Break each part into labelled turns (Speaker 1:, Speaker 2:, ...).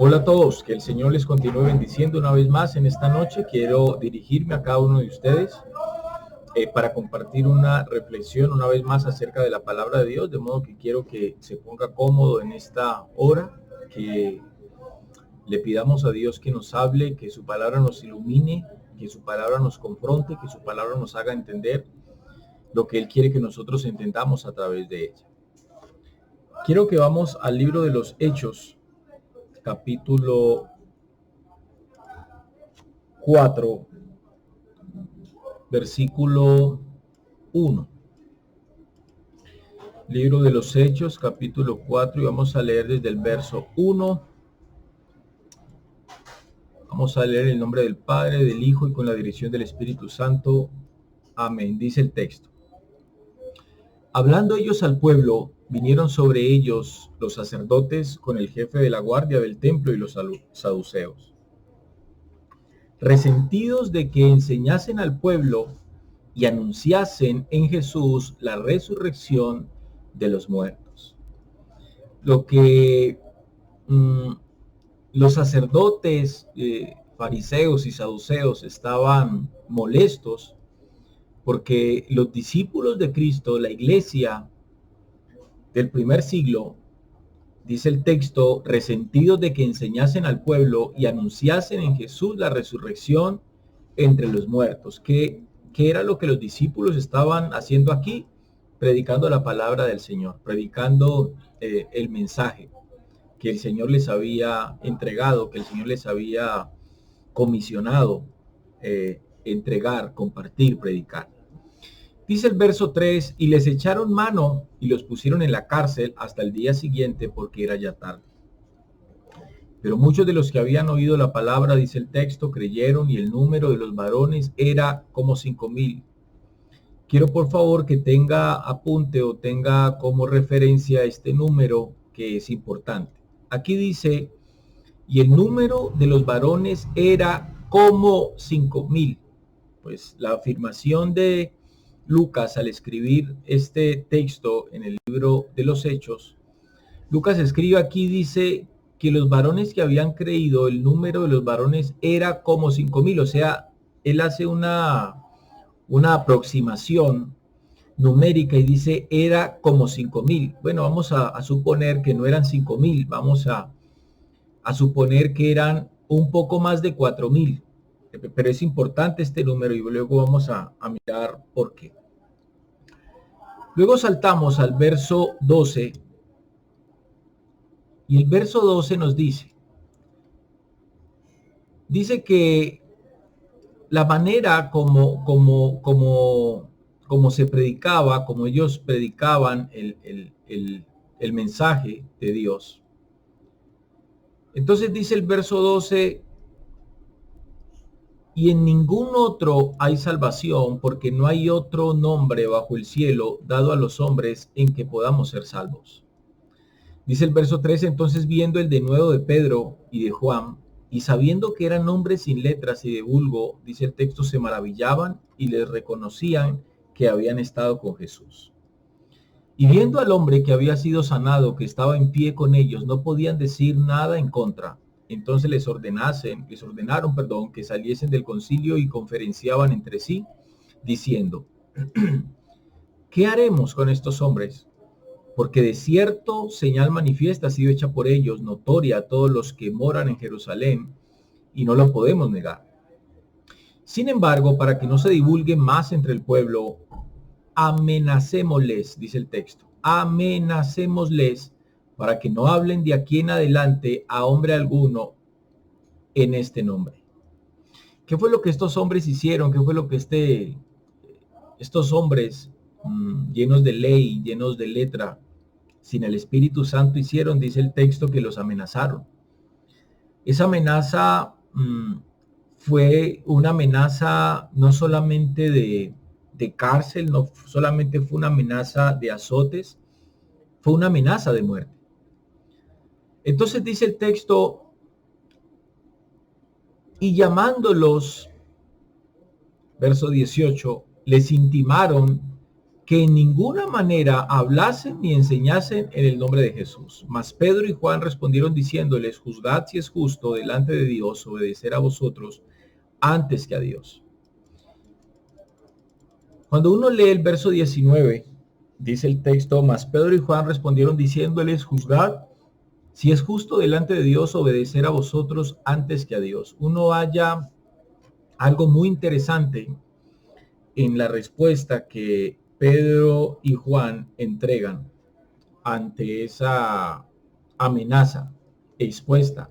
Speaker 1: Hola a todos, que el Señor les continúe bendiciendo una vez más en esta noche. Quiero dirigirme a cada uno de ustedes para compartir una reflexión una vez más acerca de la palabra de Dios, de modo que quiero que se ponga cómodo en esta hora, que le pidamos a Dios que nos hable, que su palabra nos ilumine, que su palabra nos confronte, que su palabra nos haga entender lo que Él quiere que nosotros entendamos a través de ella. Quiero que vamos al libro de los Hechos, capítulo 4, versículo 1. Libro de los Hechos, capítulo 4, y vamos a leer desde el verso 1. Vamos a leer en el nombre del Padre, del Hijo y con la dirección del Espíritu Santo. Amén. Dice el texto. Hablando ellos al pueblo, vinieron sobre ellos los sacerdotes con el jefe de la guardia del templo y los saduceos, resentidos de que enseñasen al pueblo y anunciasen en Jesús la resurrección de los muertos. Lo que los sacerdotes, fariseos y saduceos estaban molestos porque los discípulos de Cristo, la iglesia del primer siglo, dice el texto, resentidos de que enseñasen al pueblo y anunciasen en Jesús la resurrección entre los muertos. ¿Qué era lo que los discípulos estaban haciendo aquí? Predicando la palabra del Señor, predicando el mensaje que el Señor les había entregado, que el Señor les había comisionado entregar, compartir, predicar. Dice el verso 3, y les echaron mano y los pusieron en la cárcel hasta el día siguiente porque era ya tarde. Pero muchos de los que habían oído la palabra, dice el texto, creyeron y el número de los varones era como 5,000. Quiero por favor que tenga apunte o tenga como referencia este número que es importante. Aquí dice, y el número de los varones era como 5,000. Pues la afirmación de Lucas al escribir este texto en el libro de los Hechos, Lucas escribe aquí, dice que los varones que habían creído, el número de los varones era como 5,000. O sea, él hace una aproximación numérica y dice era como 5,000. Bueno, vamos a suponer que no eran 5,000, vamos a suponer que eran un poco más de 4,000. Pero es importante este número y luego vamos a mirar por qué. Luego saltamos al verso 12 y el verso 12 nos dice que la manera como se predicaba, como ellos predicaban el mensaje de Dios. Entonces dice el verso 12, y en ningún otro hay salvación, porque no hay otro nombre bajo el cielo dado a los hombres en que podamos ser salvos. Dice el verso 13, entonces viendo el denuedo de Pedro y de Juan, y sabiendo que eran hombres sin letras y de vulgo, dice el texto, se maravillaban y les reconocían que habían estado con Jesús. Y viendo al hombre que había sido sanado, que estaba en pie con ellos, no podían decir nada en contra. Entonces les ordenaron, que saliesen del concilio y conferenciaban entre sí, diciendo, ¿qué haremos con estos hombres? Porque de cierto señal manifiesta ha sido hecha por ellos, notoria a todos los que moran en Jerusalén, y no lo podemos negar. Sin embargo, para que no se divulgue más entre el pueblo, amenacémosles, dice el texto, amenacémosles para que no hablen de aquí en adelante a hombre alguno en este nombre. ¿Qué fue lo que estos hombres hicieron? ¿Qué fue lo que estos hombres llenos de ley, llenos de letra, sin el Espíritu Santo hicieron? Dice el texto que los amenazaron. Esa amenaza fue una amenaza no solamente de cárcel, no solamente fue una amenaza de azotes, fue una amenaza de muerte. Entonces dice el texto, y llamándolos, verso 18, les intimaron que en ninguna manera hablasen ni enseñasen en el nombre de Jesús. Mas Pedro y Juan respondieron diciéndoles, juzgad si es justo delante de Dios obedecer a vosotros antes que a Dios. Cuando uno lee el verso 19, dice el texto, mas Pedro y Juan respondieron diciéndoles, juzgad si es justo delante de Dios obedecer a vosotros antes que a Dios. Uno halla algo muy interesante en la respuesta que Pedro y Juan entregan ante esa amenaza expuesta,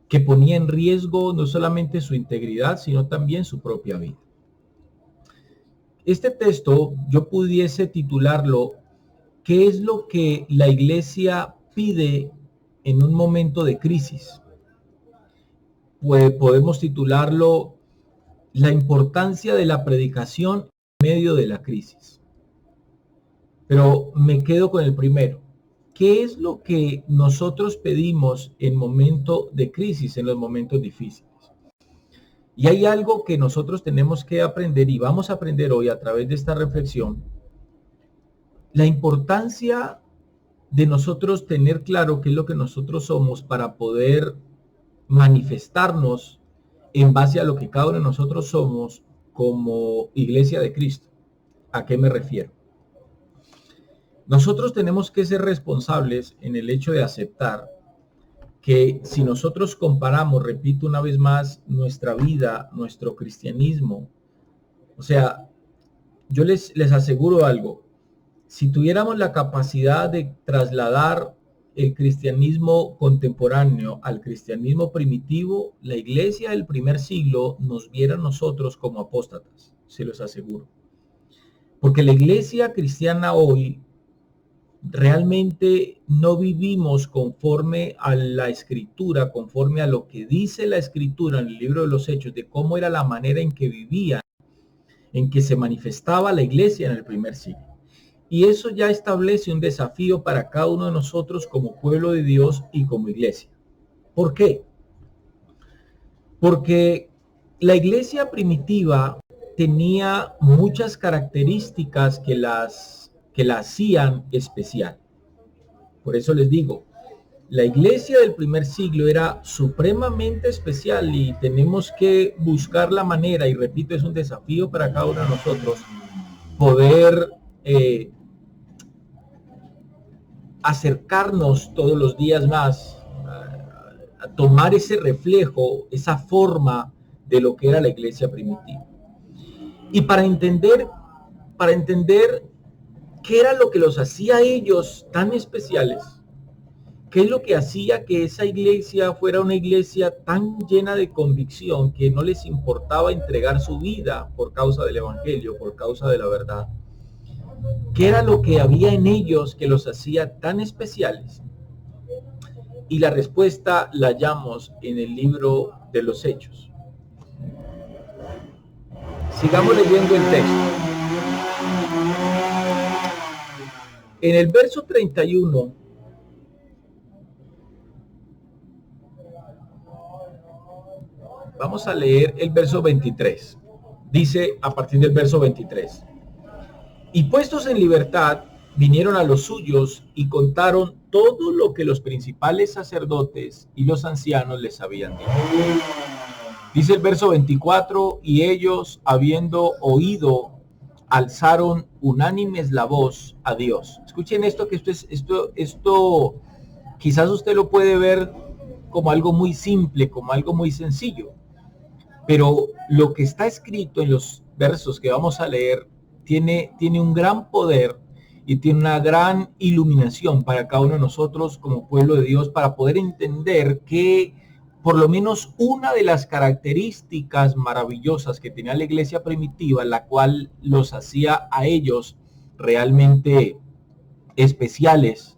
Speaker 1: que ponía en riesgo no solamente su integridad, sino también su propia vida. Este texto yo pudiese titularlo, ¿qué es lo que la iglesia pide en un momento de crisis? Pues podemos titularlo, la importancia de la predicación en medio de la crisis. Pero me quedo con el primero. ¿Qué es lo que nosotros pedimos en momento de crisis, en los momentos difíciles? Y hay algo que nosotros tenemos que aprender y vamos a aprender hoy a través de esta reflexión. La importancia de nosotros tener claro qué es lo que nosotros somos para poder manifestarnos en base a lo que cada uno de nosotros somos como Iglesia de Cristo. ¿A qué me refiero? Nosotros tenemos que ser responsables en el hecho de aceptar que si nosotros comparamos, repito una vez más, nuestra vida, nuestro cristianismo, o sea, yo les aseguro algo, si tuviéramos la capacidad de trasladar el cristianismo contemporáneo al cristianismo primitivo, la iglesia del primer siglo nos viera a nosotros como apóstatas, se los aseguro. Porque la iglesia cristiana hoy realmente no vivimos conforme a la escritura, conforme a lo que dice la escritura en el libro de los Hechos, de cómo era la manera en que vivían, en que se manifestaba la iglesia en el primer siglo. Y eso ya establece un desafío para cada uno de nosotros como pueblo de Dios y como iglesia. ¿Por qué? Porque la iglesia primitiva tenía muchas características que la hacían especial. Por eso les digo, la iglesia del primer siglo era supremamente especial y tenemos que buscar la manera, y repito, es un desafío para cada uno de nosotros, poder acercarnos todos los días más a tomar ese reflejo, esa forma de lo que era la iglesia primitiva. Y para entender qué era lo que los hacía a ellos tan especiales, qué es lo que hacía que esa iglesia fuera una iglesia tan llena de convicción que no les importaba entregar su vida por causa del evangelio, por causa de la verdad. ¿Qué era lo que había en ellos que los hacía tan especiales? Y la respuesta la hallamos en el libro de los Hechos. Sigamos leyendo el texto. En el verso 31, vamos a leer el verso 23. Dice a partir del verso 23. Y puestos en libertad, vinieron a los suyos y contaron todo lo que los principales sacerdotes y los ancianos les habían dicho. Dice el verso 24, y ellos, habiendo oído, alzaron unánimes la voz a Dios. Escuchen esto, que esto quizás usted lo puede ver como algo muy simple, como algo muy sencillo, pero lo que está escrito en los versos que vamos a leer tiene un gran poder y tiene una gran iluminación para cada uno de nosotros como pueblo de Dios, para poder entender que por lo menos una de las características maravillosas que tenía la iglesia primitiva, la cual los hacía a ellos realmente especiales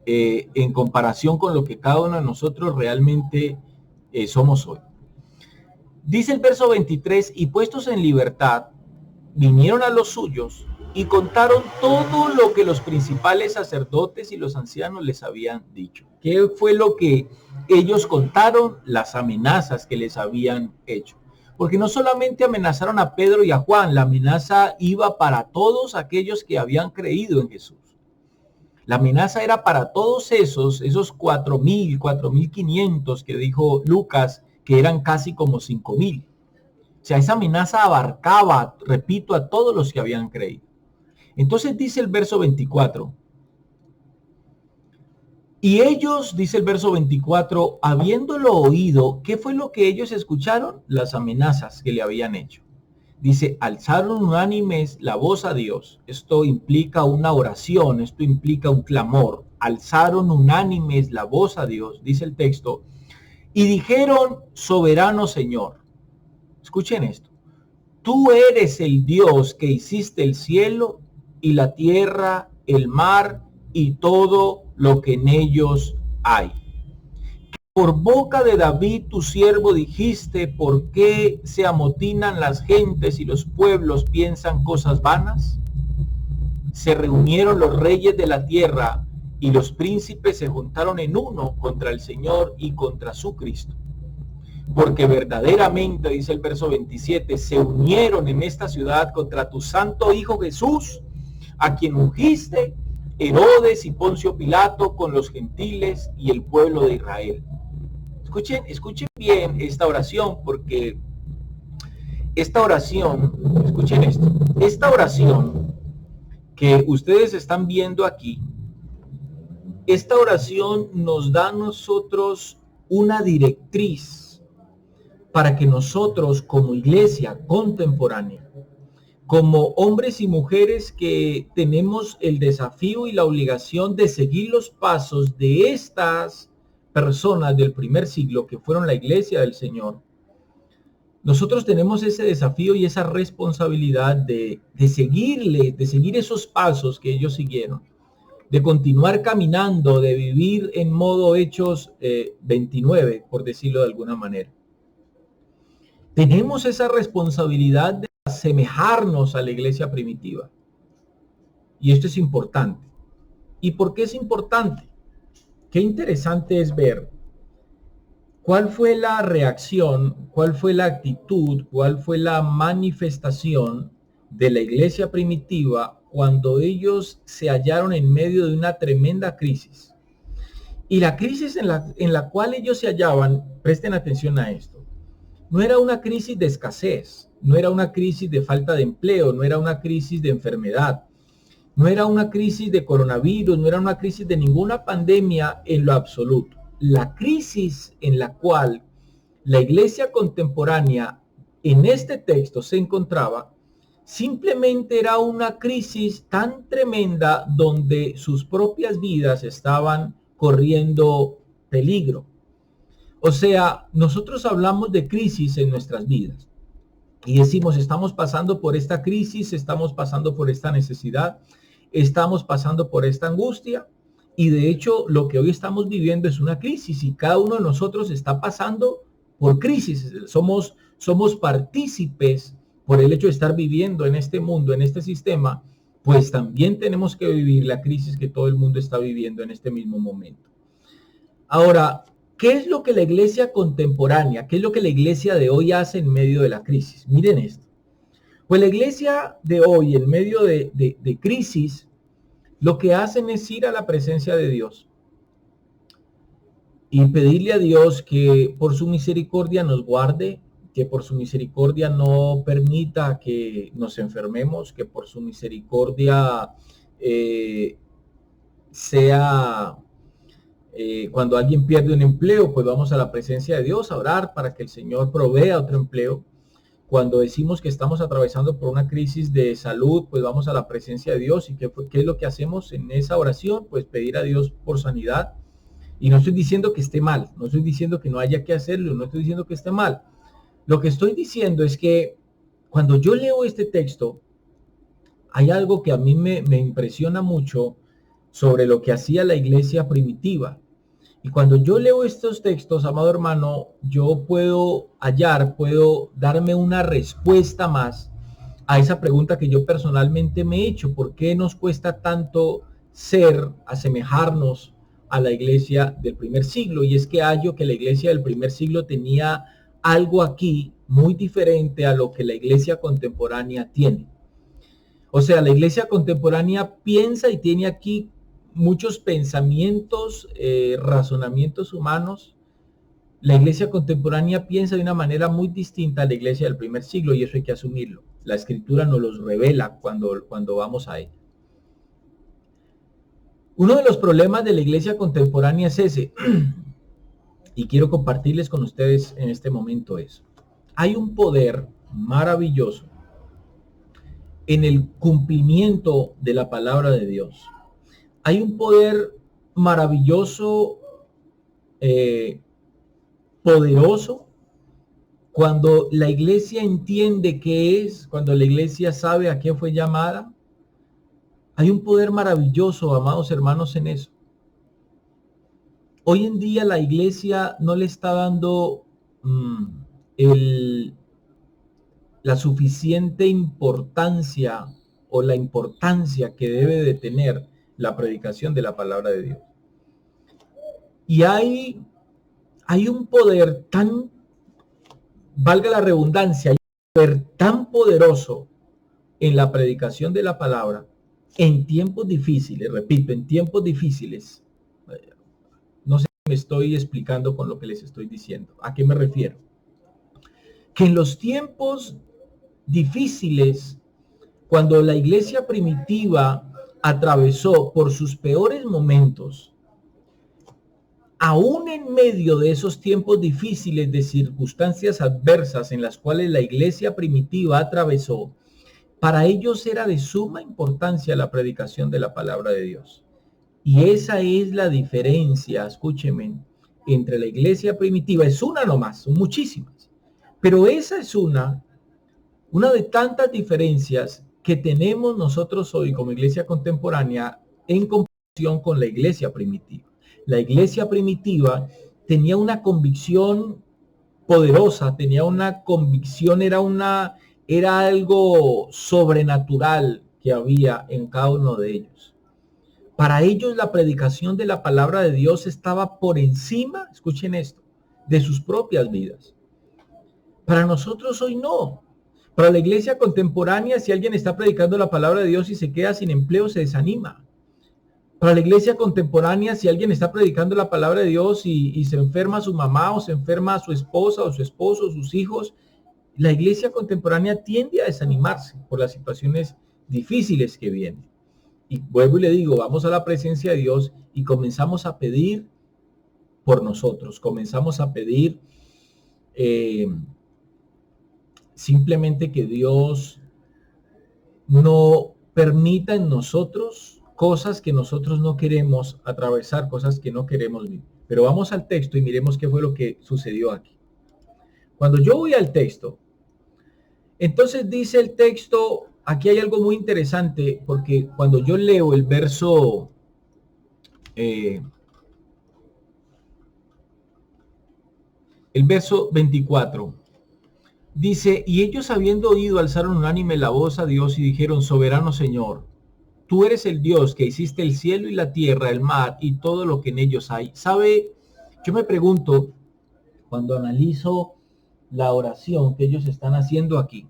Speaker 1: en comparación con lo que cada uno de nosotros realmente somos hoy. Dice el verso 23, y puestos en libertad, vinieron a los suyos y contaron todo lo que los principales sacerdotes y los ancianos les habían dicho. ¿Qué fue lo que ellos contaron? Las amenazas que les habían hecho. Porque no solamente amenazaron a Pedro y a Juan, la amenaza iba para todos aquellos que habían creído en Jesús. La amenaza era para todos esos 4.000, 4.500 que dijo Lucas, que eran casi como 5.000. O sea, esa amenaza abarcaba, repito, a todos los que habían creído. Entonces dice el verso 24, y ellos, dice el verso 24, habiéndolo oído, ¿qué fue lo que ellos escucharon? Las amenazas que le habían hecho. Dice, alzaron unánimes la voz a Dios. Esto implica una oración, esto implica un clamor. Alzaron unánimes la voz a Dios, dice el texto, y dijeron, soberano Señor. Escuchen esto. Tú eres el Dios que hiciste el cielo y la tierra, el mar y todo lo que en ellos hay. Por boca de David tu siervo dijiste, ¿por qué se amotinan las gentes y los pueblos piensan cosas vanas? Se reunieron los reyes de la tierra y los príncipes se juntaron en uno contra el Señor y contra su Cristo. Porque verdaderamente, dice el verso 27, se unieron en esta ciudad contra tu santo Hijo Jesús, a quien ungiste, Herodes y Poncio Pilato con los gentiles y el pueblo de Israel. Escuchen bien esta oración, porque esta oración, escuchen esto, esta oración que ustedes están viendo aquí, esta oración nos da a nosotros una directriz para que nosotros como iglesia contemporánea, como hombres y mujeres que tenemos el desafío y la obligación de seguir los pasos de estas personas del primer siglo que fueron la iglesia del Señor, nosotros tenemos ese desafío y esa responsabilidad de seguir esos pasos que ellos siguieron, de continuar caminando, de vivir en modo Hechos 29, por decirlo de alguna manera. Tenemos esa responsabilidad de asemejarnos a la iglesia primitiva. Y esto es importante. ¿Y por qué es importante? Qué interesante es ver cuál fue la reacción, cuál fue la actitud, cuál fue la manifestación de la iglesia primitiva cuando ellos se hallaron en medio de una tremenda crisis. Y la crisis en la cual ellos se hallaban, presten atención a esto, no era una crisis de escasez, no era una crisis de falta de empleo, no era una crisis de enfermedad, no era una crisis de coronavirus, no era una crisis de ninguna pandemia en lo absoluto. La crisis en la cual la iglesia contemporánea en este texto se encontraba, simplemente era una crisis tan tremenda donde sus propias vidas estaban corriendo peligro. O sea, nosotros hablamos de crisis en nuestras vidas y decimos, estamos pasando por esta crisis, estamos pasando por esta necesidad, estamos pasando por esta angustia, y de hecho lo que hoy estamos viviendo es una crisis y cada uno de nosotros está pasando por crisis. Somos partícipes por el hecho de estar viviendo en este mundo, en este sistema, pues también tenemos que vivir la crisis que todo el mundo está viviendo en este mismo momento. Ahora, ¿qué es lo que la iglesia contemporánea, qué es lo que la iglesia de hoy hace en medio de la crisis? Miren esto. Pues la iglesia de hoy, en medio de crisis, lo que hacen es ir a la presencia de Dios y pedirle a Dios que por su misericordia nos guarde, que por su misericordia no permita que nos enfermemos, que por su misericordia cuando alguien pierde un empleo, pues vamos a la presencia de Dios a orar para que el Señor provea otro empleo. Cuando decimos que estamos atravesando por una crisis de salud, pues vamos a la presencia de Dios. ¿Y qué es lo que hacemos en esa oración? Pues pedir a Dios por sanidad. Y no estoy diciendo que esté mal, no estoy diciendo que no haya que hacerlo, no estoy diciendo que esté mal. Lo que estoy diciendo es que cuando yo leo este texto, hay algo que a mí me impresiona mucho sobre lo que hacía la iglesia primitiva. Y cuando yo leo estos textos, amado hermano, yo puedo darme una respuesta más a esa pregunta que yo personalmente me he hecho. ¿Por qué nos cuesta tanto asemejarnos a la iglesia del primer siglo? Y es que hallo que la iglesia del primer siglo tenía algo aquí muy diferente a lo que la iglesia contemporánea tiene. O sea, la iglesia contemporánea piensa y tiene aquí muchos pensamientos, razonamientos humanos. La iglesia contemporánea piensa de una manera muy distinta a la iglesia del primer siglo, y eso hay que asumirlo. La escritura nos los revela cuando vamos a ella. Uno de los problemas de la iglesia contemporánea es ese, y quiero compartirles con ustedes en este momento eso. Hay un poder maravilloso en el cumplimiento de la palabra de Dios. Hay un poder maravilloso, poderoso, cuando la iglesia entiende qué es, cuando la iglesia sabe a qué fue llamada. Hay un poder maravilloso, amados hermanos, en eso. Hoy en día la iglesia no le está dando la suficiente importancia o la importancia que debe de tener la predicación de la palabra de Dios. Y hay un poder tan, valga la redundancia, hay un poder tan poderoso en la predicación de la palabra en tiempos difíciles, repito, en tiempos difíciles. No sé si me estoy explicando con lo que les estoy diciendo. ¿A qué me refiero? Que en los tiempos difíciles, cuando la iglesia primitiva atravesó por sus peores momentos, aún en medio de esos tiempos difíciles, de circunstancias adversas en las cuales la iglesia primitiva atravesó, para ellos era de suma importancia la predicación de la palabra de Dios. Y esa es la diferencia, escúcheme, entre la iglesia primitiva. Es una nomás, son muchísimas, pero esa es una de tantas diferencias que tenemos nosotros hoy como iglesia contemporánea en comparación con la iglesia primitiva. La iglesia primitiva tenía una convicción poderosa, tenía una convicción, era algo sobrenatural que había en cada uno de ellos. Para ellos la predicación de la palabra de Dios estaba por encima, escuchen esto, de sus propias vidas. Para nosotros hoy no. Para la iglesia contemporánea, si alguien está predicando la palabra de Dios y se queda sin empleo, se desanima. Para la iglesia contemporánea, si alguien está predicando la palabra de Dios y se enferma su mamá o se enferma su esposa o su esposo o sus hijos, la iglesia contemporánea tiende a desanimarse por las situaciones difíciles que vienen. Y vuelvo y le digo, vamos a la presencia de Dios y comenzamos a pedir por nosotros, comenzamos a pedir simplemente que Dios no permita en nosotros cosas que nosotros no queremos atravesar, cosas que no queremos vivir. Pero vamos al texto y miremos qué fue lo que sucedió aquí. Cuando yo voy al texto, entonces dice el texto, aquí hay algo muy interesante, porque cuando yo leo el verso 24, dice, y ellos habiendo oído alzaron unánime la voz a Dios y dijeron, soberano Señor, tú eres el Dios que hiciste el cielo y la tierra, el mar y todo lo que en ellos hay. ¿Sabe? Yo me pregunto, cuando analizo la oración que ellos están haciendo aquí,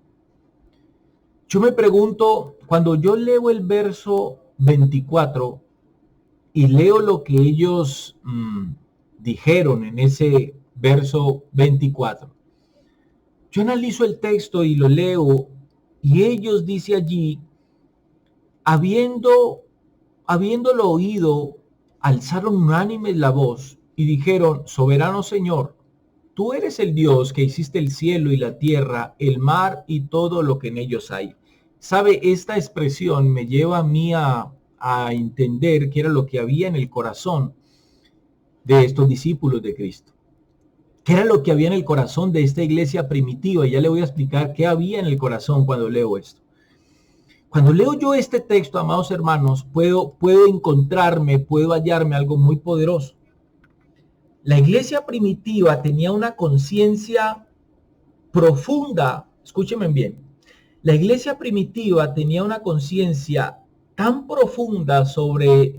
Speaker 1: yo me pregunto, cuando yo leo el verso 24 y leo lo que ellos dijeron en ese verso 24, yo analizo el texto y lo leo y ellos, dice allí, habiéndolo oído, alzaron unánime la voz y dijeron, soberano Señor, tú eres el Dios que hiciste el cielo y la tierra, el mar y todo lo que en ellos hay. ¿Sabe? Esta expresión me lleva a mí a entender qué era lo que había en el corazón de estos discípulos de Cristo. ¿Qué era lo que había en el corazón de esta iglesia primitiva? Y ya le voy a explicar qué había en el corazón cuando leo esto. Cuando leo yo este texto, amados hermanos, puedo encontrarme, puedo hallarme algo muy poderoso. La iglesia primitiva tenía una conciencia profunda, escúchenme bien, la iglesia primitiva tenía una conciencia tan profunda sobre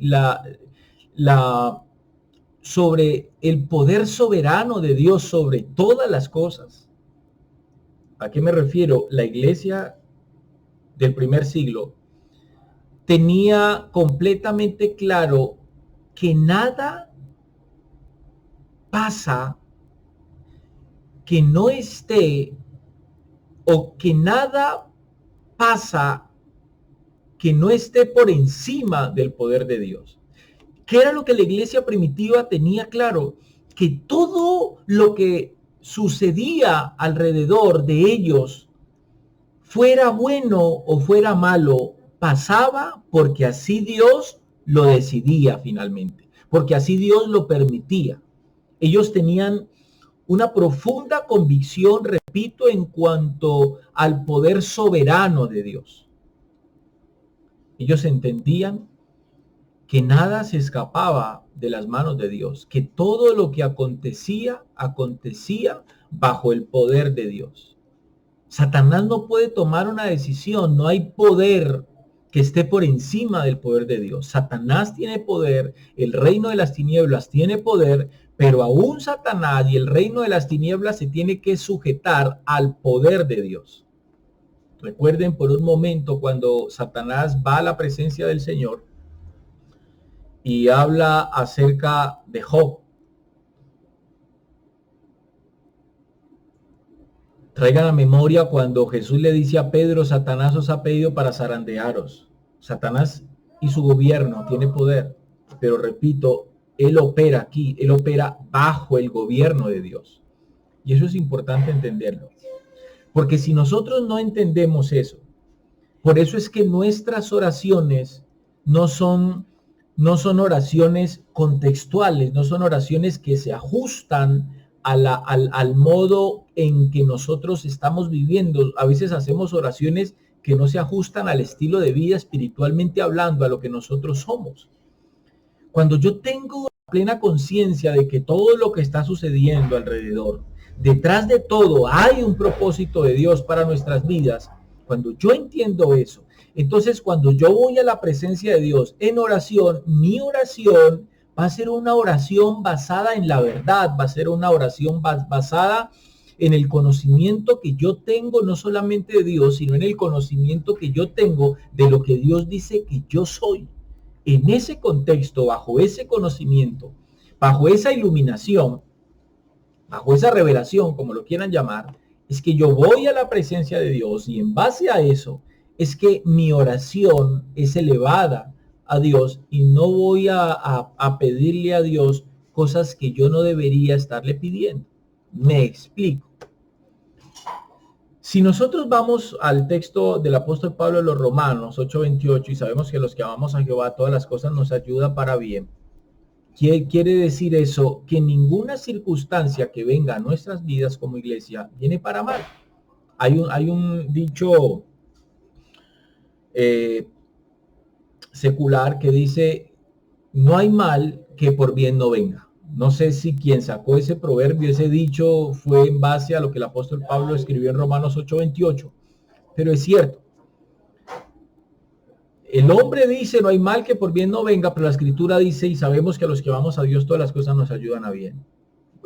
Speaker 1: sobre el poder soberano de Dios sobre todas las cosas, ¿A qué me refiero? La iglesia del primer siglo tenía completamente claro que nada pasa que no esté, o que nada pasa que no esté por encima del poder de Dios. ¿Qué era lo que la iglesia primitiva tenía claro? Que todo lo que sucedía alrededor de ellos, fuera bueno o fuera malo, pasaba porque así Dios lo decidía finalmente, porque así Dios lo permitía. Ellos tenían una profunda convicción, repito, en cuanto al poder soberano de Dios. Ellos entendían que nada se escapaba de las manos de Dios, que todo lo que acontecía, acontecía bajo el poder de Dios. Satanás no puede tomar una decisión, no hay poder que esté por encima del poder de Dios. Satanás tiene poder, el reino de las tinieblas tiene poder, pero aún Satanás y el reino de las tinieblas se tiene que sujetar al poder de Dios. Recuerden por un momento cuando Satanás va a la presencia del Señor y habla acerca de Job. Traigan a memoria cuando Jesús le dice a Pedro: Satanás os ha pedido para zarandearos. Satanás y su gobierno tiene poder, pero repito, él opera aquí, él opera bajo el gobierno de Dios. Y eso es importante entenderlo. Porque si nosotros no entendemos eso, por eso es que nuestras oraciones no son oraciones contextuales, no son oraciones que se ajustan al modo en que nosotros estamos viviendo. A veces hacemos oraciones que no se ajustan al estilo de vida espiritualmente hablando, a lo que nosotros somos. Cuando yo tengo plena conciencia de que todo lo que está sucediendo alrededor, detrás de todo hay un propósito de Dios para nuestras vidas, cuando yo entiendo eso, entonces cuando yo voy a la presencia de Dios en oración, mi oración va a ser una oración basada en la verdad, va a ser una oración basada en el conocimiento que yo tengo, no solamente de Dios, sino en el conocimiento que yo tengo de lo que Dios dice que yo soy. En ese contexto, bajo ese conocimiento, bajo esa iluminación, bajo esa revelación, como lo quieran llamar, es que yo voy a la presencia de Dios, y en base a eso es que mi oración es elevada a Dios, y no voy a pedirle a Dios cosas que yo no debería estarle pidiendo. Me explico. Si nosotros vamos al texto del apóstol Pablo de los Romanos 8:28, y sabemos que los que amamos a Jehová todas las cosas nos ayudan para bien, quiere decir eso, que ninguna circunstancia que venga a nuestras vidas como iglesia viene para mal. Hay un dicho secular que dice: no hay mal que por bien no venga. No sé si quien sacó ese proverbio, ese dicho, fue en base a lo que el apóstol Pablo escribió en Romanos 8:28, pero es cierto. El hombre dice: no hay mal que por bien no venga, pero la escritura dice, y sabemos que a los que vamos a Dios todas las cosas nos ayudan a bien.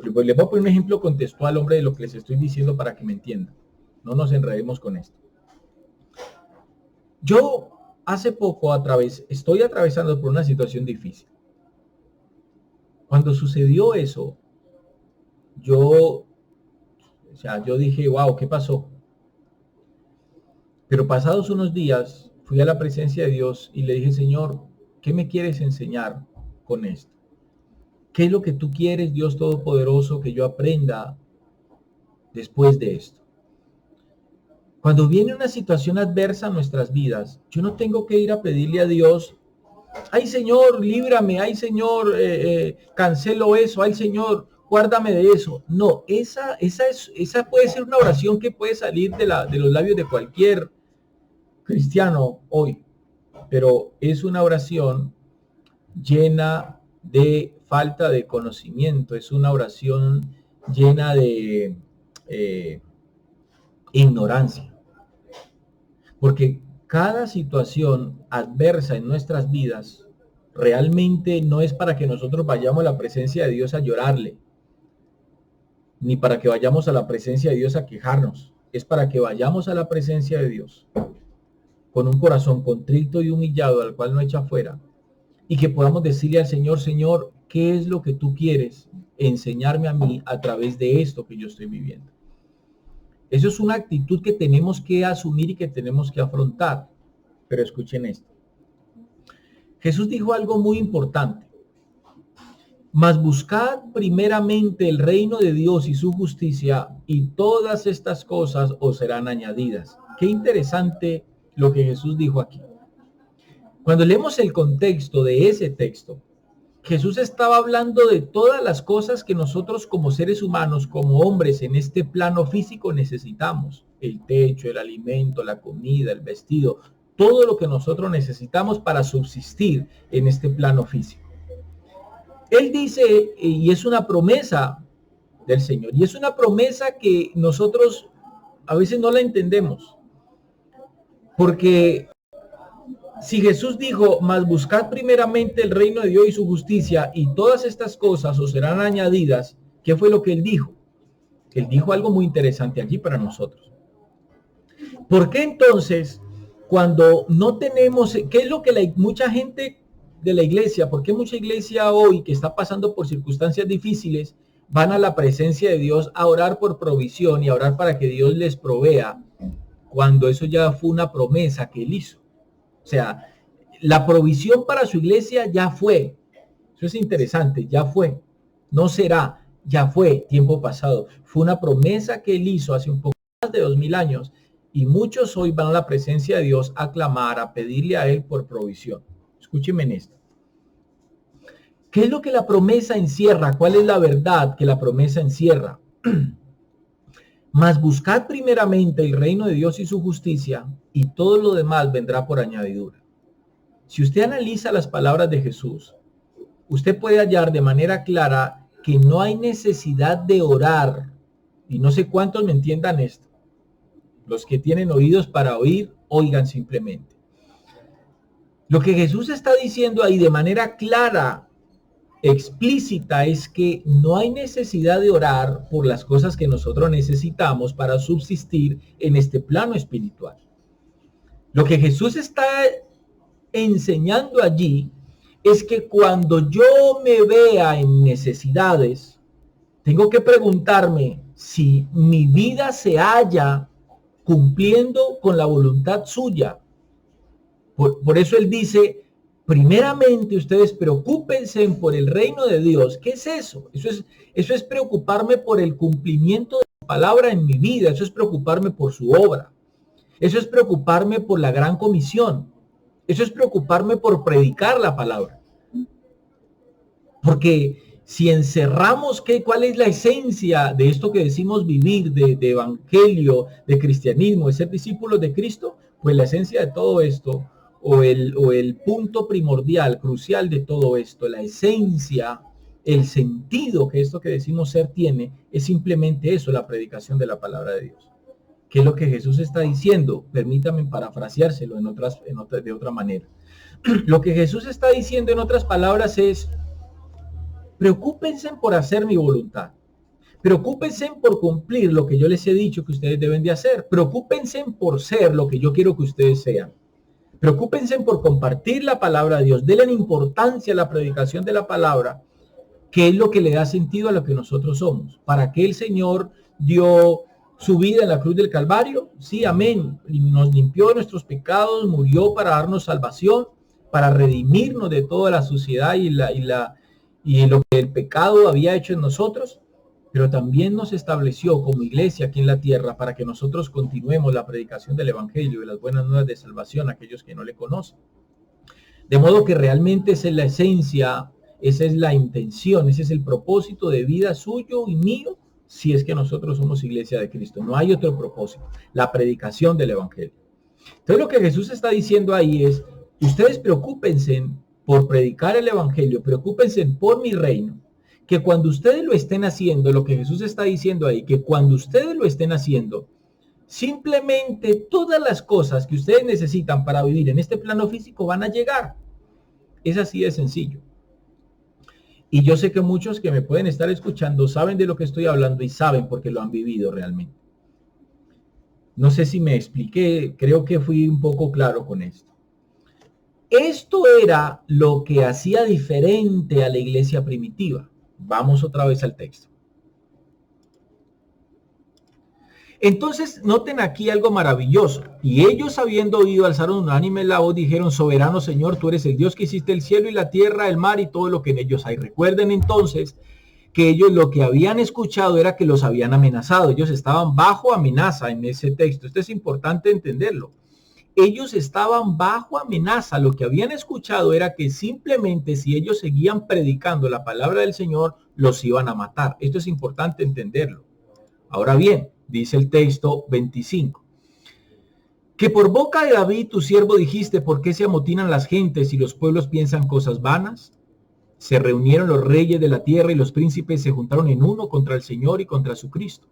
Speaker 1: Les voy a poner un ejemplo contextual, hombre, de lo que les estoy diciendo para que me entiendan. No nos enredemos con esto. Yo hace poco estoy atravesando por una situación difícil. Cuando sucedió eso, yo dije: wow, ¿qué pasó? Pero pasados unos días, fui a la presencia de Dios y le dije: Señor, ¿qué me quieres enseñar con esto? ¿Qué es lo que tú quieres, Dios Todopoderoso, que yo aprenda después de esto? Cuando viene una situación adversa a nuestras vidas, yo no tengo que ir a pedirle a Dios: ay Señor, líbrame, ay Señor, cancelo eso, ay Señor, guárdame de eso. No, esa puede ser una oración que puede salir de los labios de cualquier cristiano hoy, pero es una oración llena de falta de conocimiento, es una oración llena de ignorancia. Porque cada situación adversa en nuestras vidas realmente no es para que nosotros vayamos a la presencia de Dios a llorarle, ni para que vayamos a la presencia de Dios a quejarnos. es para que vayamos a la presencia de Dios con un corazón contrito y humillado al cual no echa fuera, y que podamos decirle al Señor, Señor, ¿qué es lo que tú quieres enseñarme a mí a través de esto que yo estoy viviendo? Eso es una actitud que tenemos que asumir y que tenemos que afrontar. Pero escuchen esto. Jesús dijo algo muy importante. Mas buscad primeramente el reino de Dios y su justicia, y todas estas cosas os serán añadidas. Qué interesante lo que Jesús dijo aquí. Cuando leemos el contexto de ese texto, Jesús estaba hablando de todas las cosas que nosotros como seres humanos, como hombres en este plano físico necesitamos. El techo, el alimento, la comida, el vestido, todo lo que nosotros necesitamos para subsistir en este plano físico. Él dice, y es una promesa del Señor, y es una promesa que nosotros a veces no la entendemos. Porque si Jesús dijo, mas buscad primeramente el reino de Dios y su justicia, y todas estas cosas os serán añadidas, ¿qué fue lo que él dijo? Él dijo algo muy interesante aquí para nosotros. ¿Por qué entonces, cuando no tenemos, qué es lo que mucha gente de la iglesia, por qué mucha iglesia hoy que está pasando por circunstancias difíciles, van a la presencia de Dios a orar por provisión y a orar para que Dios les provea, cuando eso ya fue una promesa que él hizo? O sea, la provisión para su iglesia ya fue. Eso es interesante, ya fue. No será, ya fue, tiempo pasado. Fue una promesa que él hizo hace un poco más de 2000 años. Y muchos hoy van a la presencia de Dios a clamar, a pedirle a él por provisión. Escúchenme en esto. ¿Qué es lo que la promesa encierra? ¿Cuál es la verdad que la promesa encierra? Mas buscad primeramente el reino de Dios y su justicia, y todo lo demás vendrá por añadidura. Si usted analiza las palabras de Jesús, usted puede hallar de manera clara que no hay necesidad de orar. Y no sé cuántos me entiendan esto. Los que tienen oídos para oír, oigan simplemente. Lo que Jesús está diciendo ahí de manera clara, explícita, es que no hay necesidad de orar por las cosas que nosotros necesitamos para subsistir en este plano espiritual. Lo que Jesús está enseñando allí es que cuando yo me vea en necesidades, tengo que preguntarme si mi vida se halla cumpliendo con la voluntad suya. Por eso él dice, primeramente ustedes preocúpense por el reino de Dios. ¿Qué es eso? Eso es preocuparme por el cumplimiento de la palabra en mi vida. Eso es preocuparme por su obra. Eso es preocuparme por la gran comisión. Eso es preocuparme por predicar la palabra. Porque si encerramos cuál es la esencia de esto que decimos vivir, de evangelio, de cristianismo, de ser discípulos de Cristo, pues la esencia de todo esto, o el punto primordial, crucial de todo esto, la esencia, el sentido que esto que decimos ser tiene, es simplemente eso, la predicación de la palabra de Dios. ¿Qué es lo que Jesús está diciendo? Permítanme parafraseárselo de otra manera. Lo que Jesús está diciendo en otras palabras es, preocúpense por hacer mi voluntad. Preocúpense por cumplir lo que yo les he dicho que ustedes deben de hacer. Preocúpense por ser lo que yo quiero que ustedes sean. Preocúpense por compartir la palabra de Dios. Denle importancia a la predicación de la palabra, que es lo que le da sentido a lo que nosotros somos. ¿Para qué el Señor dio su vida en la cruz del Calvario? Sí, amén. Nos limpió de nuestros pecados, murió para darnos salvación, para redimirnos de toda la suciedad y lo que el pecado había hecho en nosotros, pero también nos estableció como iglesia aquí en la tierra para que nosotros continuemos la predicación del evangelio y las buenas nuevas de salvación a aquellos que no le conocen. De modo que realmente esa es la esencia, esa es la intención, ese es el propósito de vida suyo y mío, si es que nosotros somos iglesia de Cristo. No hay otro propósito, la predicación del evangelio. Entonces lo que Jesús está diciendo ahí es, ustedes preocúpense por predicar el evangelio, preocúpense por mi reino, que cuando ustedes lo estén haciendo, lo que Jesús está diciendo ahí, que cuando ustedes lo estén haciendo, simplemente todas las cosas que ustedes necesitan para vivir en este plano físico van a llegar. Es así de sencillo. Y yo sé que muchos que me pueden estar escuchando saben de lo que estoy hablando y saben porque lo han vivido realmente. No sé si me expliqué, creo que fui un poco claro con esto. Esto era lo que hacía diferente a la iglesia primitiva. Vamos otra vez al texto. Entonces, noten aquí algo maravilloso. Y ellos, habiendo oído, alzaron unánime la voz, dijeron: soberano Señor, tú eres el Dios que hiciste el cielo y la tierra, el mar y todo lo que en ellos hay. Recuerden entonces que ellos lo que habían escuchado era que los habían amenazado. Ellos estaban bajo amenaza en ese texto. Esto es importante entenderlo. Ellos estaban bajo amenaza. Lo que habían escuchado era que simplemente si ellos seguían predicando la palabra del Señor, los iban a matar. Esto es importante entenderlo. Ahora bien, dice el texto 25, que por boca de David tu siervo dijiste: ¿por qué se amotinan las gentes y los pueblos piensan cosas vanas? Se reunieron los reyes de la tierra y los príncipes se juntaron en uno contra el Señor y contra su Cristo,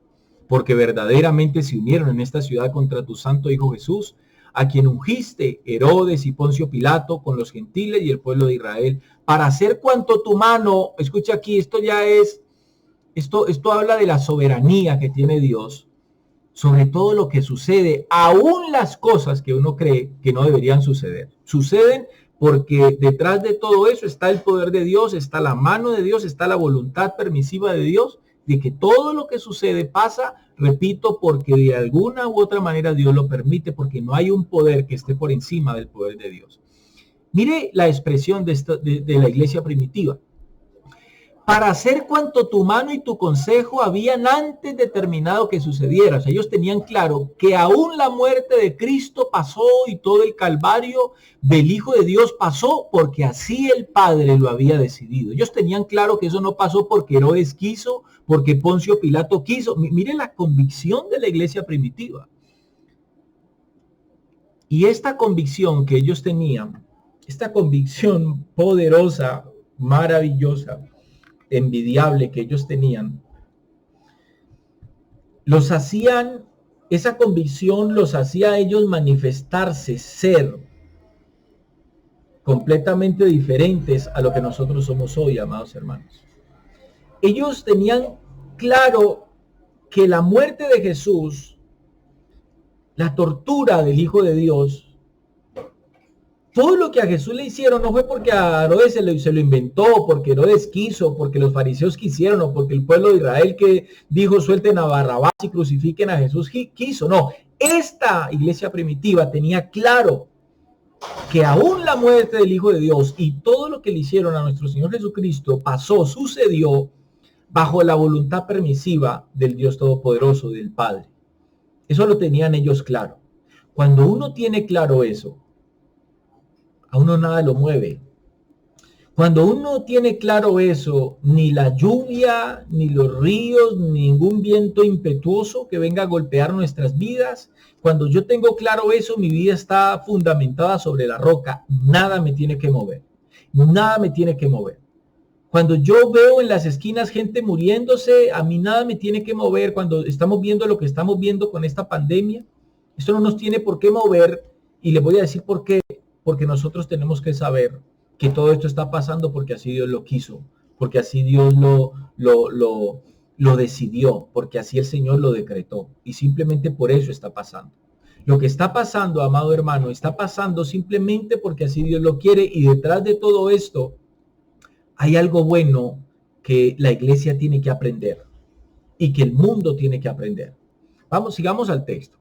Speaker 1: porque verdaderamente se unieron en esta ciudad contra tu santo Hijo Jesús, a quien ungiste, Herodes y Poncio Pilato, con los gentiles y el pueblo de Israel, para hacer cuanto tu mano. Escucha aquí, esto habla de la soberanía que tiene Dios sobre todo lo que sucede, aún las cosas que uno cree que no deberían suceder. Suceden porque detrás de todo eso está el poder de Dios, está la mano de Dios, está la voluntad permisiva de Dios, de que todo lo que sucede pasa, repito, porque de alguna u otra manera Dios lo permite, porque no hay un poder que esté por encima del poder de Dios. Mire la expresión de la iglesia primitiva: para hacer cuanto tu mano y tu consejo habían antes determinado que sucediera. O sea, ellos tenían claro que aún la muerte de Cristo pasó y todo el calvario del Hijo de Dios pasó porque así el Padre lo había decidido. Ellos tenían claro que eso no pasó porque Herodes quiso, porque Poncio Pilato quiso. Miren la convicción de la iglesia primitiva. Y esta convicción que ellos tenían, esta convicción poderosa, maravillosa, envidiable que ellos tenían, esa convicción los hacía a ellos manifestarse, ser completamente diferentes a lo que nosotros somos hoy, amados hermanos. Ellos tenían claro que la muerte de Jesús, la tortura del Hijo de Dios, todo lo que a Jesús le hicieron no fue porque a Herodes se lo inventó, porque Herodes quiso, porque los fariseos quisieron, o porque el pueblo de Israel que dijo suelten a Barrabás y crucifiquen a Jesús quiso. No, esta iglesia primitiva tenía claro que aún la muerte del Hijo de Dios y todo lo que le hicieron a nuestro Señor Jesucristo sucedió bajo la voluntad permisiva del Dios Todopoderoso, del Padre. Eso lo tenían ellos claro. Cuando uno tiene claro eso, a uno nada lo mueve. Cuando uno tiene claro eso, ni la lluvia, ni los ríos, ningún viento impetuoso que venga a golpear nuestras vidas, cuando yo tengo claro eso, mi vida está fundamentada sobre la roca. Nada me tiene que mover. Nada me tiene que mover. Cuando yo veo en las esquinas gente muriéndose, a mí nada me tiene que mover. Cuando estamos viendo lo que estamos viendo con esta pandemia, esto no nos tiene por qué mover. Y les voy a decir por qué. Porque nosotros tenemos que saber que todo esto está pasando porque así Dios lo quiso, porque así Dios lo decidió, porque así el Señor lo decretó, y simplemente por eso está pasando. Lo que está pasando, amado hermano, está pasando simplemente porque así Dios lo quiere, y detrás de todo esto hay algo bueno que la iglesia tiene que aprender y que el mundo tiene que aprender. Vamos, sigamos al texto.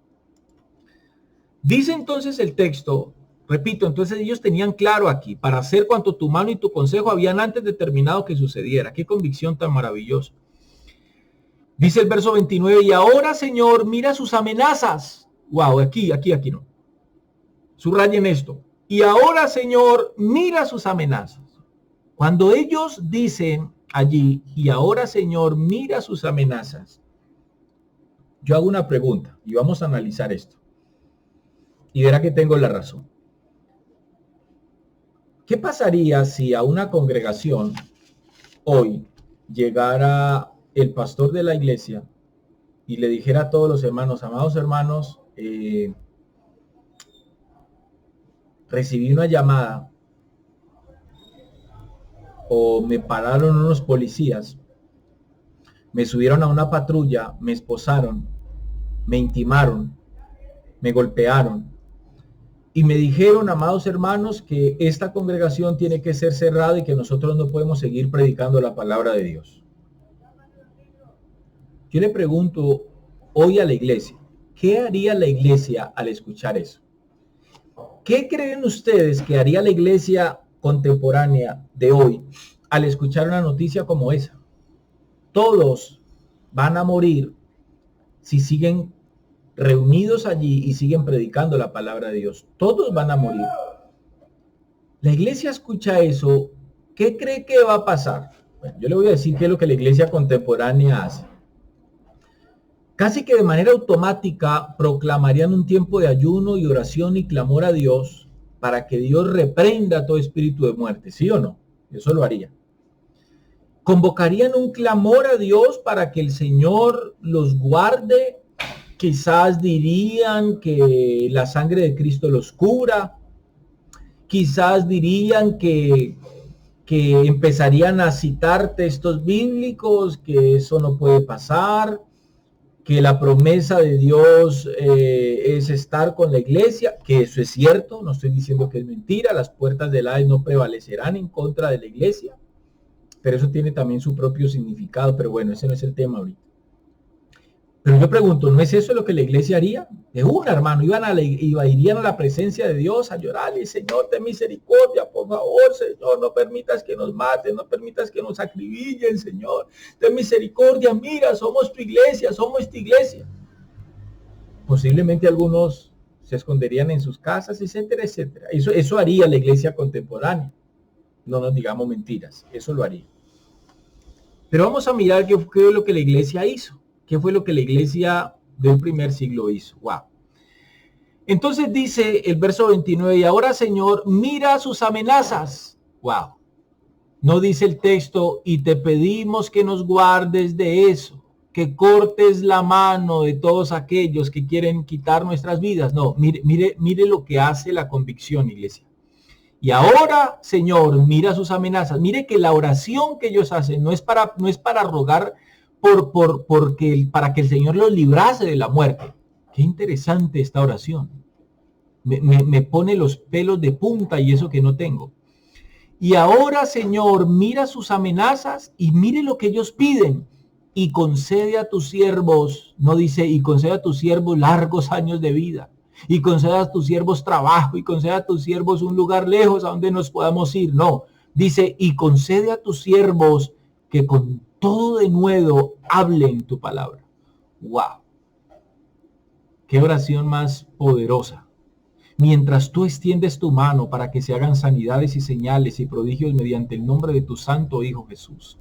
Speaker 1: Dice entonces el texto, repito, entonces ellos tenían claro aquí: para hacer cuanto tu mano y tu consejo habían antes determinado que sucediera. Qué convicción tan maravillosa. Dice el verso 29, y ahora, Señor, mira sus amenazas. Wow, aquí no. Subrayen esto. Y ahora, Señor, mira sus amenazas. Cuando ellos dicen allí, y ahora, Señor, mira sus amenazas, yo hago una pregunta y vamos a analizar esto. Y verá que tengo la razón. ¿Qué pasaría si a una congregación hoy llegara el pastor de la iglesia y le dijera a todos los hermanos: amados hermanos, recibí una llamada, o me pararon unos policías, me subieron a una patrulla, me esposaron, me intimaron me golpearon y me dijeron, amados hermanos, que esta congregación tiene que ser cerrada y que nosotros no podemos seguir predicando la palabra de Dios. Yo le pregunto hoy a la iglesia, ¿qué haría la iglesia al escuchar eso? ¿Qué creen ustedes que haría la iglesia contemporánea de hoy al escuchar una noticia como esa? Todos van a morir si siguen reunidos allí y siguen predicando la palabra de Dios. Todos van a morir. La iglesia escucha eso. ¿Qué cree que va a pasar? Bueno, yo le voy a decir qué es lo que la iglesia contemporánea hace. Casi que de manera automática proclamarían un tiempo de ayuno y oración y clamor a Dios para que Dios reprenda todo espíritu de muerte, ¿sí o no? Eso lo haría. Convocarían un clamor a Dios para que el Señor los guarde. Quizás dirían que la sangre de Cristo los cubra. Quizás dirían que empezarían a citar textos bíblicos, que eso no puede pasar, que la promesa de Dios es estar con la iglesia, que eso es cierto, no estoy diciendo que es mentira, las puertas del Hades no prevalecerán en contra de la iglesia, pero eso tiene también su propio significado, pero bueno, ese no es el tema ahorita. Pero yo pregunto, ¿no es eso lo que la iglesia haría? De una, hermano, irían a la presencia de Dios a llorarle, Señor, ten misericordia, por favor, Señor, no permitas que nos maten, no permitas que nos acribillen, Señor, ten misericordia, mira, somos tu iglesia, somos tu iglesia. Posiblemente algunos se esconderían en sus casas, etcétera, etcétera. Eso haría la iglesia contemporánea. No nos digamos mentiras, eso lo haría. Pero vamos a mirar qué fue lo que la iglesia hizo. ¿Qué fue lo que la iglesia del primer siglo hizo? Wow. Entonces dice el verso 29, y ahora, Señor, mira sus amenazas. Wow. No dice el texto, y te pedimos que nos guardes de eso, que cortes la mano de todos aquellos que quieren quitar nuestras vidas. No, mire lo que hace la convicción, iglesia. Y ahora, Señor, mira sus amenazas. Mire que la oración que ellos hacen no es para rogar para que el Señor los librase de la muerte. Qué interesante esta oración. Me pone los pelos de punta y eso que no tengo. Y ahora, Señor, mira sus amenazas y mire lo que ellos piden. Y concede a tus siervos, no dice, y concede a tus siervos largos años de vida. Y concede a tus siervos trabajo. Y concede a tus siervos un lugar lejos a donde nos podamos ir. No, dice, y concede a tus siervos que con todo de nuevo hablen tu palabra. ¡Wow! ¡Qué oración más poderosa! Mientras tú extiendes tu mano para que se hagan sanidades y señales y prodigios mediante el nombre de tu santo Hijo Jesús.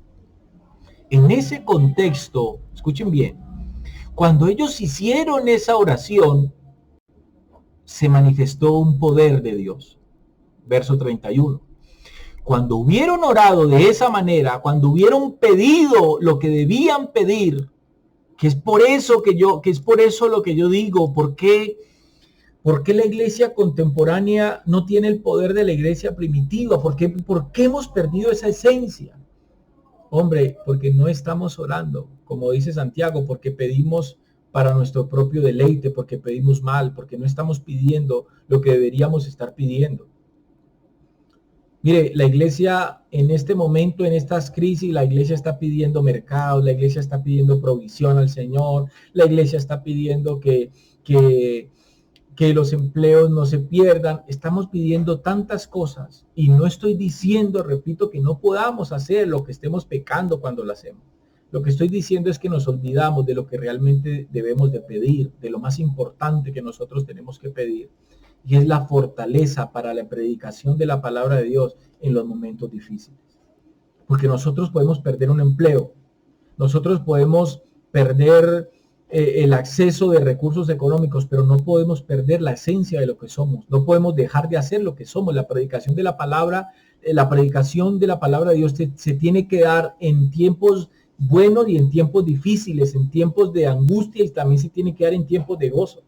Speaker 1: En ese contexto, escuchen bien, cuando ellos hicieron esa oración, se manifestó un poder de Dios. Verso 31. Cuando hubieron orado de esa manera, cuando hubieron pedido lo que debían pedir, que es por eso lo que yo digo, ¿por qué la iglesia contemporánea no tiene el poder de la iglesia primitiva? ¿Por qué hemos perdido esa esencia? Hombre, porque no estamos orando, como dice Santiago, porque pedimos para nuestro propio deleite, porque pedimos mal, porque no estamos pidiendo lo que deberíamos estar pidiendo. Mire, la iglesia en este momento, en estas crisis, la iglesia está pidiendo mercado, la iglesia está pidiendo provisión al Señor, la iglesia está pidiendo que los empleos no se pierdan. Estamos pidiendo tantas cosas y no estoy diciendo, repito, que no podamos hacer lo que estemos pecando cuando lo hacemos. Lo que estoy diciendo es que nos olvidamos de lo que realmente debemos de pedir, de lo más importante que nosotros tenemos que pedir. Y es la fortaleza para la predicación de la palabra de Dios en los momentos difíciles. Porque nosotros podemos perder un empleo, nosotros podemos perder el acceso de recursos económicos, pero no podemos perder la esencia de lo que somos. No podemos dejar de hacer lo que somos. La predicación de la palabra de Dios se tiene que dar en tiempos buenos y en tiempos difíciles, en tiempos de angustia, y también se tiene que dar en tiempos de gozo.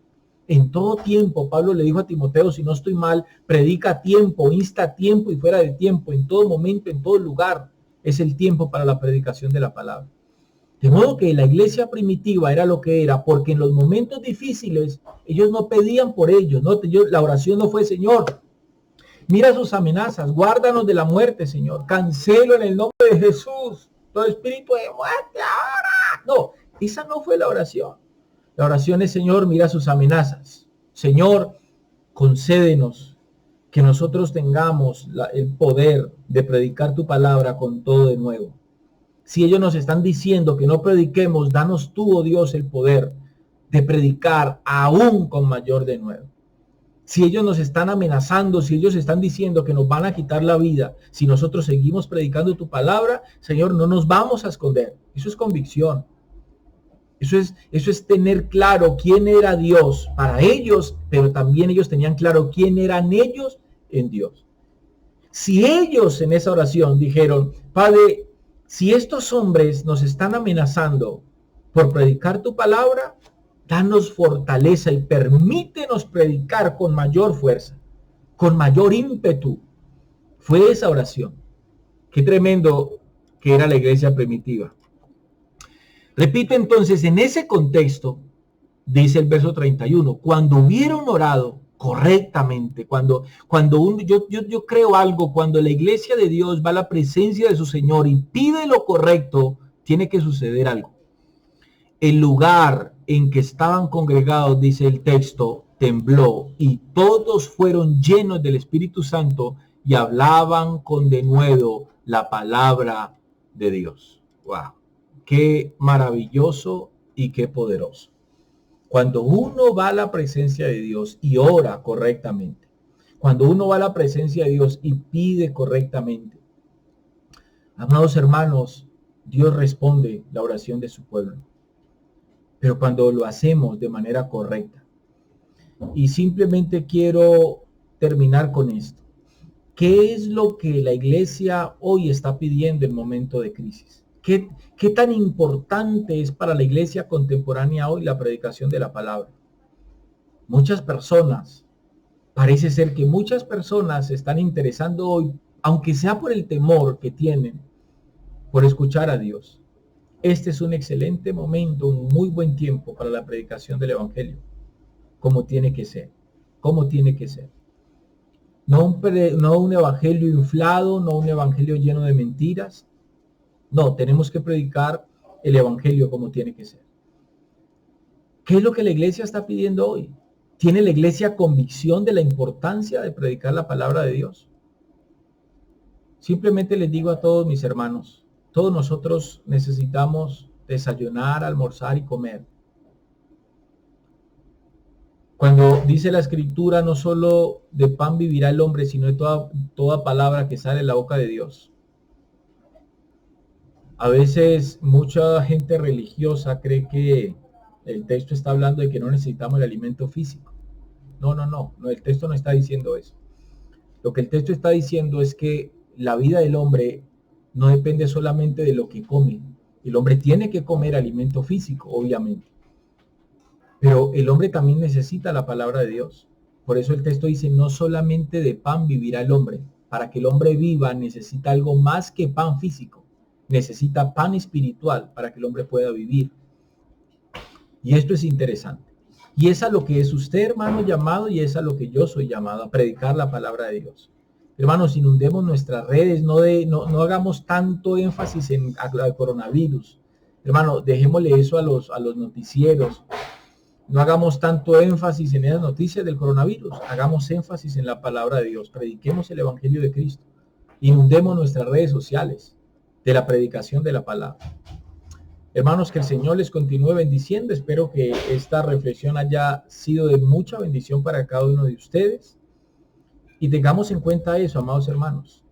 Speaker 1: En todo tiempo, Pablo le dijo a Timoteo, si no estoy mal, predica a tiempo, insta a tiempo y fuera de tiempo, en todo momento, en todo lugar, es el tiempo para la predicación de la palabra. De modo que la iglesia primitiva era lo que era, porque en los momentos difíciles ellos no pedían por ellos, ¿no? La oración no fue, Señor, mira sus amenazas, guárdanos de la muerte, Señor, cancelo en el nombre de Jesús todo espíritu de muerte ahora. No, esa no fue la oración. La oración es, Señor, mira sus amenazas. Señor, concédenos que nosotros tengamos el poder de predicar tu palabra con todo de nuevo. Si ellos nos están diciendo que no prediquemos, danos tú, oh Dios, el poder de predicar aún con mayor de nuevo. Si ellos nos están amenazando, si ellos están diciendo que nos van a quitar la vida, si nosotros seguimos predicando tu palabra, Señor, no nos vamos a esconder. Eso es convicción. Eso es tener claro quién era Dios para ellos, pero también ellos tenían claro quién eran ellos en Dios. Si ellos en esa oración dijeron, Padre, si estos hombres nos están amenazando por predicar tu palabra, danos fortaleza y permítenos predicar con mayor fuerza, con mayor ímpetu. Fue esa oración. Qué tremendo que era la iglesia primitiva. Repito entonces, en ese contexto, dice el verso 31, cuando hubieron orado correctamente, yo creo algo, cuando la iglesia de Dios va a la presencia de su Señor y pide lo correcto, tiene que suceder algo. El lugar en que estaban congregados, dice el texto, tembló y todos fueron llenos del Espíritu Santo y hablaban con denuedo la palabra de Dios. ¡Wow! Qué maravilloso y qué poderoso. Cuando uno va a la presencia de Dios y ora correctamente, cuando uno va a la presencia de Dios y pide correctamente, amados hermanos, Dios responde la oración de su pueblo. Pero cuando lo hacemos de manera correcta. Y simplemente quiero terminar con esto. ¿Qué es lo que la iglesia hoy está pidiendo en momento de crisis? ¿Qué tan importante es para la iglesia contemporánea hoy la predicación de la palabra? Muchas personas, parece ser que muchas personas se están interesando hoy, aunque sea por el temor que tienen, por escuchar a Dios. Este es un excelente momento, un muy buen tiempo para la predicación del evangelio, como tiene que ser, como tiene que ser. No un evangelio inflado, no un evangelio lleno de mentiras. No, tenemos que predicar el evangelio como tiene que ser. ¿Qué es lo que la iglesia está pidiendo hoy? ¿Tiene la iglesia convicción de la importancia de predicar la palabra de Dios? Simplemente les digo a todos mis hermanos, todos nosotros necesitamos desayunar, almorzar y comer. Cuando dice la escritura, no solo de pan vivirá el hombre, sino de toda palabra que sale de la boca de Dios. A veces mucha gente religiosa cree que el texto está hablando de que no necesitamos el alimento físico. No, el texto no está diciendo eso. Lo que el texto está diciendo es que la vida del hombre no depende solamente de lo que come. El hombre tiene que comer alimento físico, obviamente. Pero el hombre también necesita la palabra de Dios. Por eso el texto dice, no solamente de pan vivirá el hombre. Para que el hombre viva necesita algo más que pan físico. Necesita pan espiritual para que el hombre pueda vivir. Y esto es interesante. Y es a lo que es usted, hermano, llamado, y es a lo que yo soy llamado, a predicar la palabra de Dios. Hermanos, inundemos nuestras redes, no hagamos tanto énfasis en el coronavirus. Hermano, dejémosle eso a los noticieros. No hagamos tanto énfasis en esas noticias del coronavirus. Hagamos énfasis en la palabra de Dios. Prediquemos el evangelio de Cristo. Inundemos nuestras redes sociales de la predicación de la palabra. Hermanos, que el Señor les continúe bendiciendo. Espero que esta reflexión haya sido de mucha bendición para cada uno de ustedes. Y tengamos en cuenta eso, amados hermanos.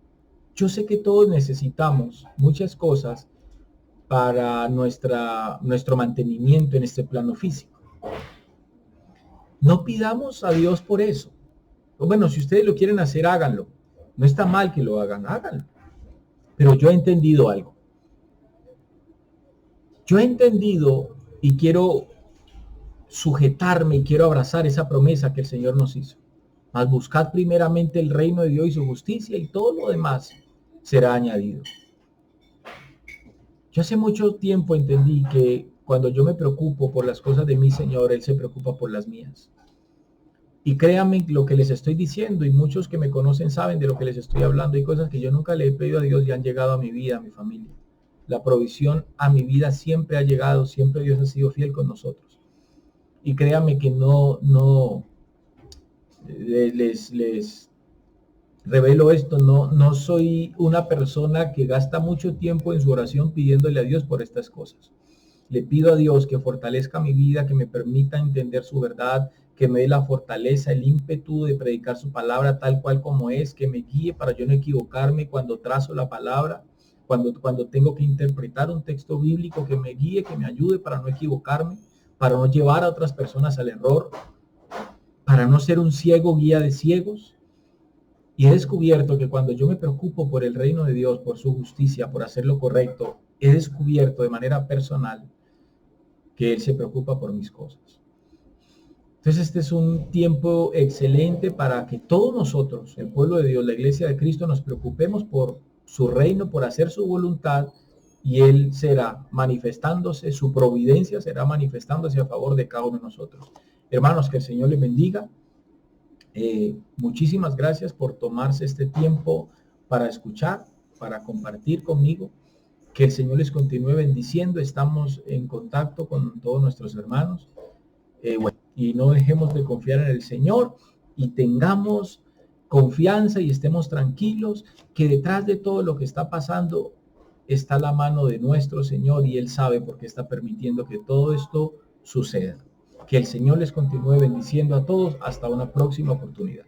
Speaker 1: Yo sé que todos necesitamos muchas cosas para nuestro mantenimiento en este plano físico. No pidamos a Dios por eso. Bueno, si ustedes lo quieren hacer, háganlo. No está mal que lo hagan, háganlo. Pero yo he entendido algo. Yo he entendido y quiero sujetarme y quiero abrazar esa promesa que el Señor nos hizo. Mas buscad primeramente el reino de Dios y su justicia, y todo lo demás será añadido. Yo hace mucho tiempo entendí que cuando yo me preocupo por las cosas de mi Señor, Él se preocupa por las mías. Y créanme lo que les estoy diciendo, y muchos que me conocen saben de lo que les estoy hablando. Hay cosas que yo nunca le he pedido a Dios y han llegado a mi vida, a mi familia. La provisión a mi vida siempre ha llegado, siempre Dios ha sido fiel con nosotros. Y créanme que no les revelo esto, no soy una persona que gasta mucho tiempo en su oración pidiéndole a Dios por estas cosas. Le pido a Dios que fortalezca mi vida, que me permita entender su verdad, que me dé la fortaleza, el ímpetu de predicar su palabra tal cual como es, que me guíe para yo no equivocarme cuando trazo la palabra, cuando tengo que interpretar un texto bíblico, que me guíe, que me ayude para no equivocarme, para no llevar a otras personas al error, para no ser un ciego guía de ciegos. Y he descubierto que cuando yo me preocupo por el reino de Dios, por su justicia, por hacer lo correcto, he descubierto de manera personal que Él se preocupa por mis cosas. Entonces este es un tiempo excelente para que todos nosotros, el pueblo de Dios, la iglesia de Cristo, nos preocupemos por su reino, por hacer su voluntad, y Él será manifestándose, su providencia será manifestándose a favor de cada uno de nosotros. Hermanos, que el Señor les bendiga. Muchísimas gracias por tomarse este tiempo para escuchar, para compartir conmigo. Que el Señor les continúe bendiciendo. Estamos en contacto con todos nuestros hermanos. Y no dejemos de confiar en el Señor y tengamos confianza y estemos tranquilos que detrás de todo lo que está pasando está la mano de nuestro Señor, y Él sabe por qué está permitiendo que todo esto suceda. Que el Señor les continúe bendiciendo a todos. Hasta una próxima oportunidad.